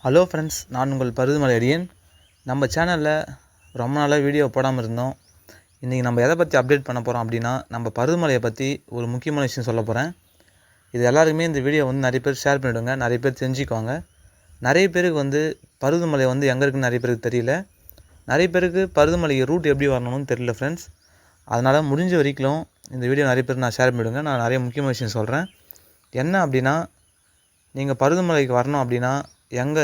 Hello friends, நான் உங்கள் பருதுமலை அடியேன். நம்ம சேனலில் ரொம்ப நாளாக வீடியோ போடாமல் இருந்தோம். இன்றைக்கி நம்ம எதை பற்றி அப்டேட் பண்ண போகிறோம் அப்படின்னா, நம்ம பருதுமலையை பற்றி ஒரு முக்கியமான விஷயம் சொல்ல போகிறேன். இது எல்லாருக்குமே இந்த வீடியோ நிறைய பேர் ஷேர் பண்ணிவிடுங்க, நிறைய பேர் தெரிஞ்சுக்குவாங்க. நிறைய பேருக்கு பருதுமலை எங்கே இருக்குன்னு நிறைய பேருக்கு தெரியல. நிறைய பேருக்கு பருதுமலை ரூட் எப்படி வரணும்னு தெரியல ஃப்ரெண்ட்ஸ். அதனால் முடிஞ்ச வரைக்கும் இந்த வீடியோ நிறைய பேர் ஷேர் பண்ணிவிடுங்க. நான் நிறைய முக்கியமான விஷயம் சொல்கிறேன். என்ன அப்படின்னா, நீங்கள் பருதுமலைக்கு வரணும் அப்படின்னா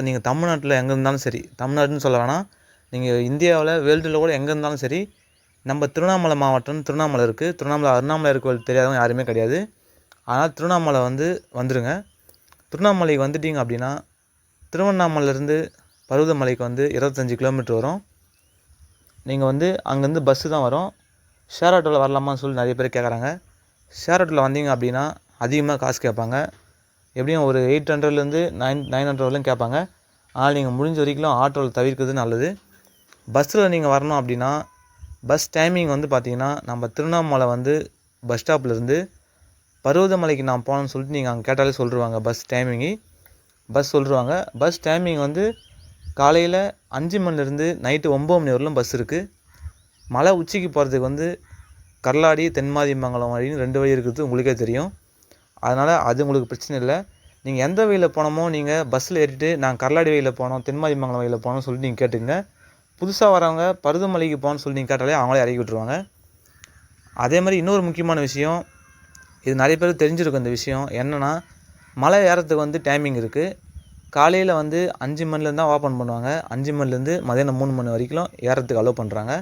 நீங்கள் தமிழ்நாட்டில் எங்கே இருந்தாலும் சரி, தமிழ்நாடுன்னு சொல்ல வேணாம், நீங்கள் இந்தியாவில் வேர்ல்டில் கூட எங்கே இருந்தாலும் சரி, நம்ம திருவண்ணாமலை மாவட்டம் திருவண்ணாமலை இருக்குது. திருவண்ணாமலை அண்ணாமலை கோயில் தெரியாதவங்க யாருமே கிடையாது. ஆனால் திருவண்ணாமலை வந்துடுங்க. திருவண்ணாமலைக்கு வந்துட்டீங்க அப்படின்னா, திருவண்ணாமலையிலேருந்து பருவதமலைக்கு 25 கிலோமீட்டர் வரும். நீங்கள் அங்கேருந்து பஸ்ஸு தான் வரும். ஷேர் ஆட்டோவில் வரலாமான்னு சொல்லி நிறைய பேர் கேட்குறாங்க. ஷேர் ஆட்டோவில் வந்தீங்க அப்படின்னா அதிகமாக காசு கேட்பாங்க. எப்படியும் ஒரு 800லேருந்து 900 வரலையும் கேட்பாங்க. ஆனால் நீங்கள் முடிஞ்ச வரைக்கும் ஆட்டோவில் தவிர்க்கிறது நல்லது. பஸ்ஸில் நீங்கள் வரணும் அப்படின்னா, பஸ் டைமிங் பார்த்தீங்கன்னா, நம்ம திருவண்ணாமலை பஸ் ஸ்டாப்லேருந்து பருவதமலைக்கு நான் போகணுன்னு சொல்லிட்டு நீங்கள் அங்கே கேட்டாலே சொல்லிடுவாங்க. பஸ் சொல்லிடுவாங்க. பஸ் டைமிங் காலையில் 5 மணிலேருந்து நைட்டு 9 மணி வரலும் பஸ் இருக்குது. மலை உச்சிக்கு போகிறதுக்கு கர்லாடி தென்மாதிமங்கலம் வழின்னு 2 வழி இருக்கிறது உங்களுக்கே தெரியும். அதனால் அது உங்களுக்கு பிரச்சனை இல்லை. நீங்கள் எந்த வழியில் போனோமோ நீங்கள் பஸ்ஸில் ஏறிட்டு நான் கர்லாடி வழியில் போனோம், தென்மாதிமங்கலம் வழியில் போகணும்னு சொல்லிட்டு நீங்கள் கேட்டுங்க. புதுசாக வரவங்க பருவதமலைக்கு போகணுன்னு சொல்லி நீங்கள் கேட்டாலே அவங்களே இறக்கி விட்ருவாங்க. அதே மாதிரி இன்னொரு முக்கியமான விஷயம், இது நிறைய பேருக்கு தெரிஞ்சிருக்கும். இந்த விஷயம் என்னென்னா, மலை ஏறத்துக்கு டைமிங் இருக்குது. காலையில் 5 மணிலேருந்து தான் ஓப்பன் பண்ணுவாங்க. 5 மணிலேருந்து மதியானம் 3 மணி வரைக்கும் ஏறத்துக்கு அலோவ் பண்ணுறாங்க.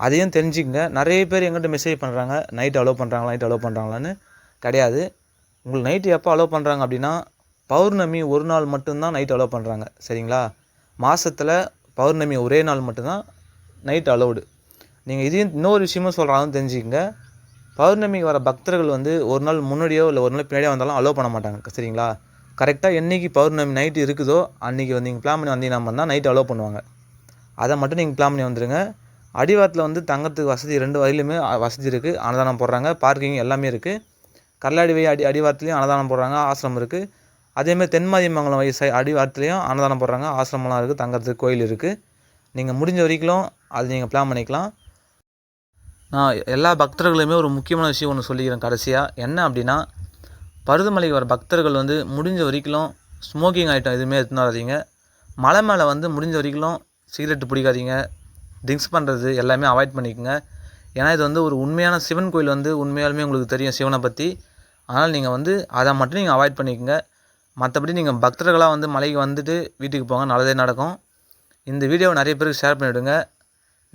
அதையும் தெரிஞ்சுக்கங்க. நிறைய பேர் எங்கிட்ட மெசேஜ் பண்ணுறாங்க, நைட்டு அலோவ் பண்ணுறாங்களான்னு. கிடையாது. உங்களுக்கு நைட்டு எப்போ அலோவ் பண்ணுறாங்க அப்படின்னா, பௌர்ணமி ஒரு நாள் மட்டும்தான் நைட்டு அலோவ் பண்ணுறாங்க. சரிங்களா? மாதத்தில் பௌர்ணமி ஒரே நாள் மட்டும்தான் நைட்டு அலோவுடு. நீங்கள் இதையும் இன்னொரு விஷயமும் சொல்கிறாங்கன்னு தெரிஞ்சுக்கங்க. பௌர்ணமிக்கு வர பக்தர்கள் ஒரு நாள் முன்னாடியோ இல்லை ஒரு நாள் பின்னாடியோ வந்தாலும் அலோவ் பண்ண மாட்டாங்க. சரிங்களா? கரெக்டாக என்றைக்கு பௌர்ணமி நைட்டு இருக்குதோ அன்றைக்கி நீங்கள் பிளான் பண்ணி வந்தீங்கன்னா தான் நைட்டு அலோவ் பண்ணுவாங்க. அதை மட்டும் நீங்கள் பிளான் பண்ணி வந்துடுங்க. அடிவாரத்தில் தங்கத்துக்கு வசதி 2 வழியிலுமே வசதி இருக்குது. அன்னதானம் போடுறாங்க, பார்க்கிங் எல்லாமே இருக்குது. கர்லாடி வழி அடிவாரத்துலேயும் அன்னதானம் போடுறாங்க, ஆசிரமம் இருக்குது. அதேமாதிரி தென்மாதிமங்கலம் வழி அடிவாரத்துலேயும் அன்னதானம் போடுறாங்க, ஆசிரமம்லாம் இருக்குது, தங்கறதுக்கு கோயில் இருக்குது. நீங்கள் முடிஞ்ச வரைக்கும் அது நீங்கள் பிளான் பண்ணிக்கலாம். நான் எல்லா பக்தர்களுமே ஒரு முக்கியமான விஷயம் ஒன்று சொல்லிக்கிறேன் கடைசியாக. என்ன அப்படின்னா, பருவதமலைக்கு வர பக்தர்கள் முடிஞ்ச வரைக்கும் ஸ்மோக்கிங் ஐட்டம் எதுவுமே எடுத்துன்னு வராதீங்க. மலை மேலே முடிஞ்ச வரைக்கும் சிகரெட்டு பிடிக்காதீங்க. ட்ரிங்க்ஸ் பண்ணுறது எல்லாமே அவாய்ட் பண்ணிக்கோங்க. ஏன்னா இது ஒரு உண்மையான சிவன் கோயில். உண்மையாலுமே உங்களுக்கு தெரியும் சிவனை பற்றி. அதனால் நீங்கள் அதை மட்டும் நீங்கள் அவாய்ட் பண்ணிக்கோங்க. மற்றபடி நீங்கள் பக்தர்களாக மலைக்கு வீட்டுக்கு போங்க, நல்லதே நடக்கும். இந்த வீடியோவை நிறைய பேருக்கு ஷேர் பண்ணிவிடுங்க.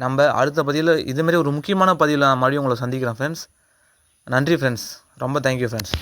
நம்ம அடுத்த பதிவில் இதுமாரி ஒரு முக்கியமான பதிவில் நான் மறுபடியும் உங்களை சந்திக்கிறேன் ஃப்ரெண்ட்ஸ். நன்றி ஃப்ரெண்ட்ஸ். ரொம்ப தேங்க்யூ ஃப்ரெண்ட்ஸ்.